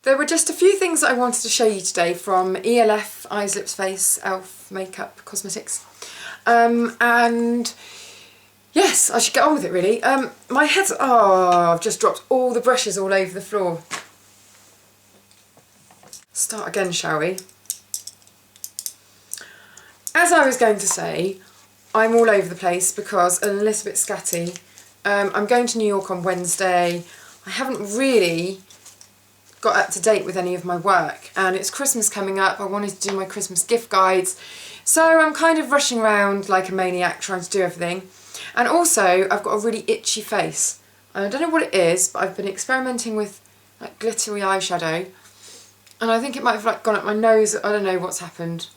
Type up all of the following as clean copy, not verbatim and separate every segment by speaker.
Speaker 1: there were just a few things that I wanted to show you today from ELF, Eyes, Lips, Face, Elf Makeup Cosmetics. And yes, I should get on with it really. My head's, I've just dropped all the brushes all over the floor. Start again, shall we? As I was going to say, I'm all over the place because I'm a little bit scatty. I'm going to New York on Wednesday. I haven't really got up to date with any of my work, and it's Christmas coming up. I wanted to do my Christmas gift guides, so I'm kind of rushing around like a maniac trying to do everything. And also I've got a really itchy face. I don't know what it is, but I've been experimenting with like glittery eyeshadow, and I think it might have like gone up my nose. I don't know what's happened,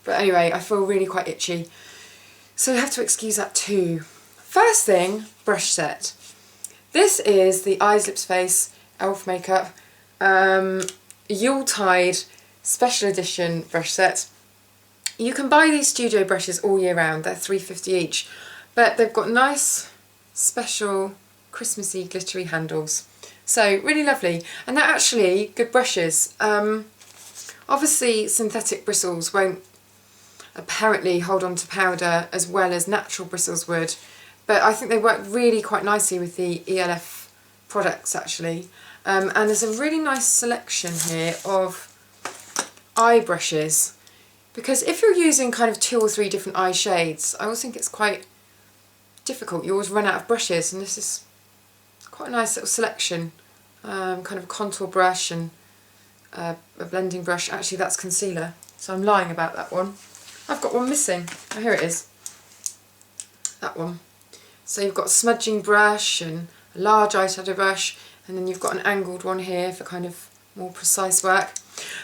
Speaker 1: but anyway, I feel really quite itchy, so you have to excuse that too. First thing, brush set. This is the Eyes, Lips, Face Elf Makeup Yuletide Special Edition brush set. You can buy these studio brushes all year round. They're $3.50 each, but they've got nice special Christmassy glittery handles. So really lovely, and they're actually good brushes. Obviously synthetic bristles won't apparently hold on to powder as well as natural bristles would, but I think they work really quite nicely with the ELF products actually. And there's a really nice selection here of eye brushes, because if you're using kind of 2 or 3 different eye shades, I always think it's quite difficult. You always run out of brushes, and this is quite a nice little selection. Kind of a contour brush and a blending brush. Actually that's concealer, so I'm lying about that one. I've got one missing. Oh, here it is. That one. So you've got a smudging brush and a large eyeshadow brush, and then you've got an angled one here for kind of more precise work.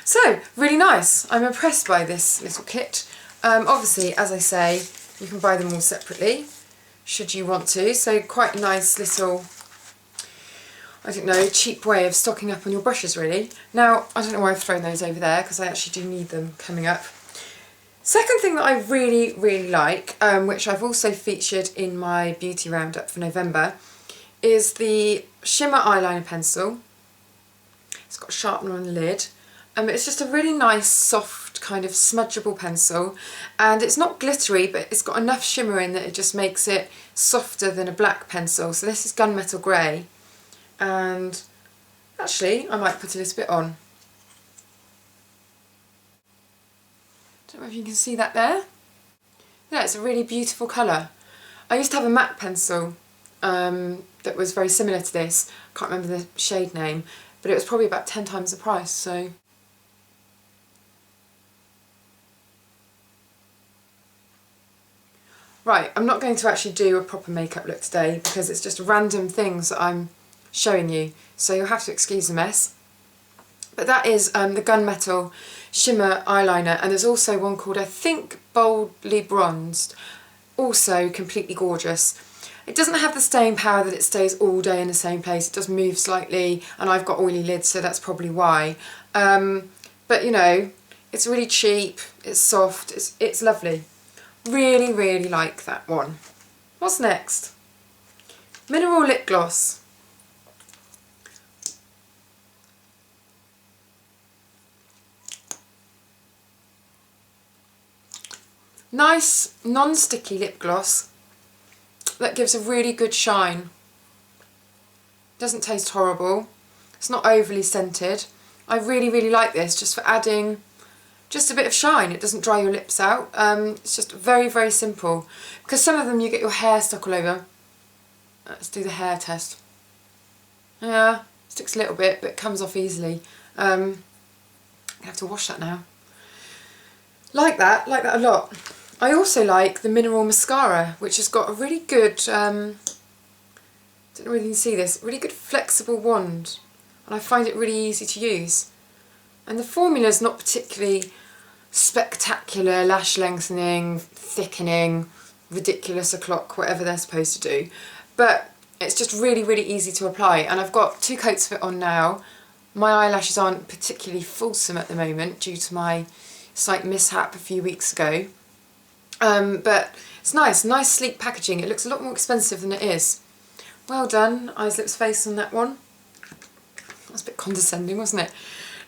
Speaker 1: So, really nice. I'm impressed by this little kit. Obviously, as I say, you can buy them all separately, should you want to. So quite a nice little, I don't know, cheap way of stocking up on your brushes really. Now, I don't know why I've thrown those over there, because I actually do need them coming up. Second thing that I really, really like, which I've also featured in my beauty roundup for November, is the Shimmer eyeliner pencil. It's got a sharpener on the lid. It's just a really nice, soft, kind of smudgeable pencil, and it's not glittery, but it's got enough shimmer in that it just makes it softer than a black pencil. So this is Gunmetal Grey, and actually I might put a little bit on. Don't know if you can see that there. Yeah, it's a really beautiful colour. I used to have a matte pencil that was very similar to this. I can't remember the shade name, but it was probably about 10 times the price. So right, I'm not going to actually do a proper makeup look today because it's just random things that I'm showing you, so you'll have to excuse the mess. But that is the Gunmetal Shimmer eyeliner, and there's also one called, I think, Boldly Bronzed, also completely gorgeous. It doesn't have the staying power that it stays all day in the same place. It does move slightly, and I've got oily lids, so that's probably why. But you know, it's really cheap, it's soft, it's lovely. Really, really like that one. What's next? Mineral lip gloss. Nice non-sticky lip gloss that gives a really good shine. Doesn't taste horrible. It's not overly scented. I really, really like this just for adding just a bit of shine. It doesn't dry your lips out. It's just very, very simple. Because some of them you get your hair stuck all over. Let's do the hair test. Yeah, sticks a little bit, but it comes off easily. I have to wash that now. Like that a lot. I also like the Mineral Mascara, which has got a really good, don't know whether you can see this, really good flexible wand, and I find it really easy to use. And the formula is not particularly spectacular, lash lengthening, thickening, ridiculous o'clock, whatever they're supposed to do, but it's just really, really easy to apply. And I've got 2 coats of it on now. My eyelashes aren't particularly fulsome at the moment due to my slight mishap a few weeks ago. But it's nice sleek packaging. It looks a lot more expensive than it is. Well done, Eyes, Lips, Face on that one. That was a bit condescending, wasn't it?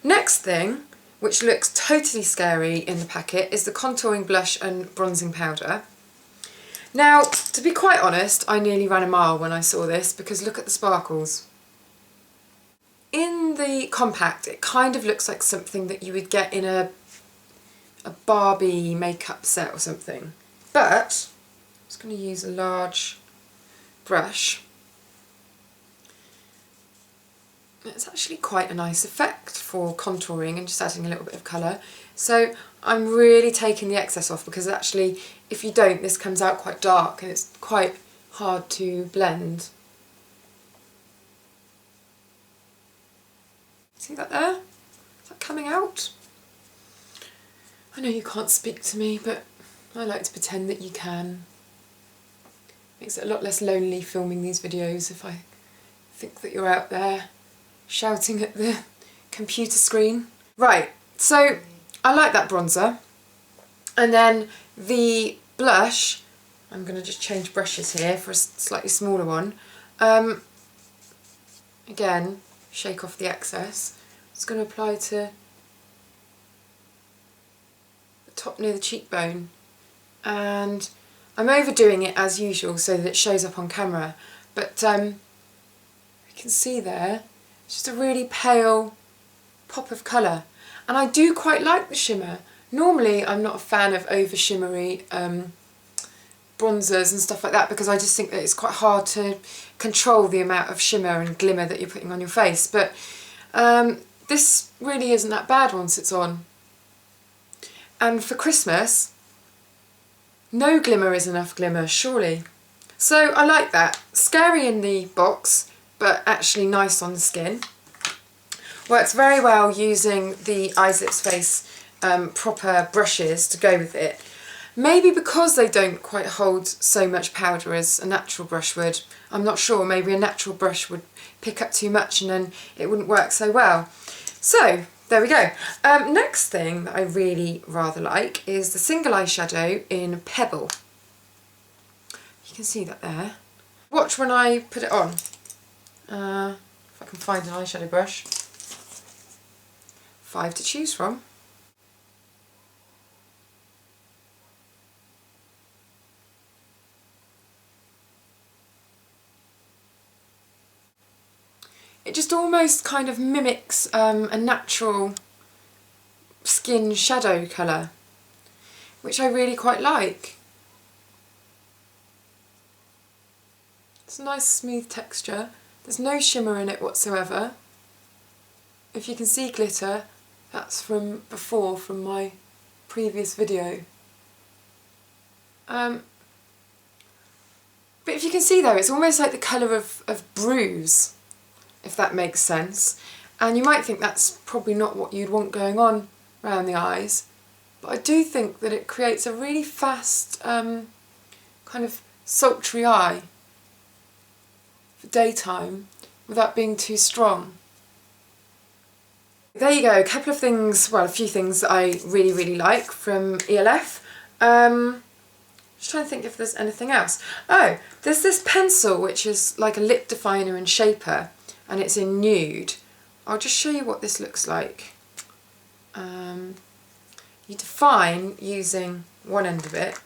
Speaker 1: Next thing, which looks totally scary in the packet, is the contouring blush and bronzing powder. Now, to be quite honest, I nearly ran a mile when I saw this because look at the sparkles. In the compact, it kind of looks like something that you would get in a Barbie makeup set or something. But I'm just going to use a large brush. It's actually quite a nice effect for contouring and just adding a little bit of colour. So I'm really taking the excess off because actually if you don't, this comes out quite dark and it's quite hard to blend. See that there? Is that coming out? I know you can't speak to me, but I like to pretend that you can. Makes it a lot less lonely filming these videos if I think that you're out there shouting at the computer screen. Right, so I like that bronzer. And then the blush, I'm going to just change brushes here for a slightly smaller one. Again, shake off the excess. It's going to apply to the top near the cheekbone. And I'm overdoing it as usual so that it shows up on camera. But you can see there, it's just a really pale pop of colour. And I do quite like the shimmer. Normally I'm not a fan of over shimmery bronzers and stuff like that because I just think that it's quite hard to control the amount of shimmer and glimmer that you're putting on your face. But this really isn't that bad once it's on. And for Christmas, no glimmer is enough glimmer, surely. So I like that. Scary in the box, but actually nice on the skin. Works very well using the Eyes Lips Face proper brushes to go with it. Maybe because they don't quite hold so much powder as a natural brush would. I'm not sure, maybe a natural brush would pick up too much and then it wouldn't work so well. So, there we go. Next thing that I really rather like is the single eyeshadow in Pebble. You can see that there. Watch when I put it on. If I can find an eyeshadow brush. 5 to choose from. It just almost kind of mimics a natural skin shadow colour, which I really quite like. It's a nice smooth texture. There's no shimmer in it whatsoever. If you can see glitter, that's from before, from my previous video. But if you can see though, it's almost like the colour of bruise, if that makes sense. And you might think that's probably not what you'd want going on around the eyes, but I do think that it creates a really fast, kind of sultry eye for daytime without being too strong. There you go, a couple of things, well, a few things that I really, really like from ELF. Just trying to think if there's anything else. Oh, there's this pencil which is like a lip definer and shaper, and it's in nude. I'll just show you what this looks like. You define using one end of it.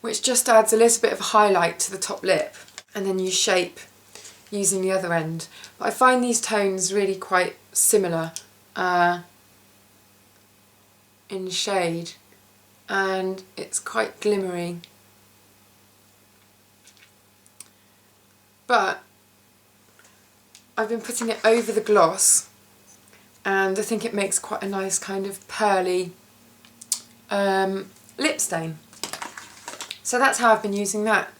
Speaker 1: Which just adds a little bit of a highlight to the top lip, and then you shape using the other end. But I find these tones really quite similar in shade, and it's quite glimmery. But I've been putting it over the gloss, and I think it makes quite a nice kind of pearly lip stain. So that's how I've been using that.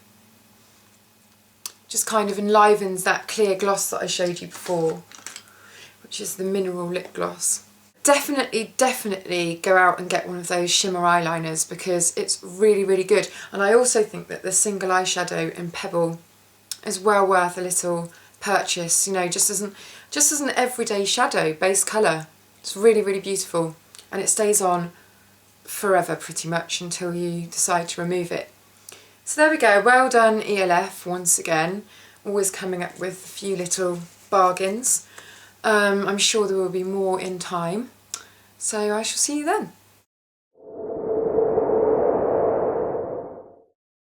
Speaker 1: Just kind of enlivens that clear gloss that I showed you before, which is the mineral lip gloss. Definitely, definitely go out and get one of those shimmer eyeliners because it's really, really good. And I also think that the single eyeshadow in Pebble is well worth a little purchase, you know, just as an everyday shadow base colour. It's really, really beautiful, and it stays on forever pretty much until you decide to remove it. So there we go, well done ELF once again. always coming up with a few little bargains. I'm sure there will be more in time, so I shall see you then.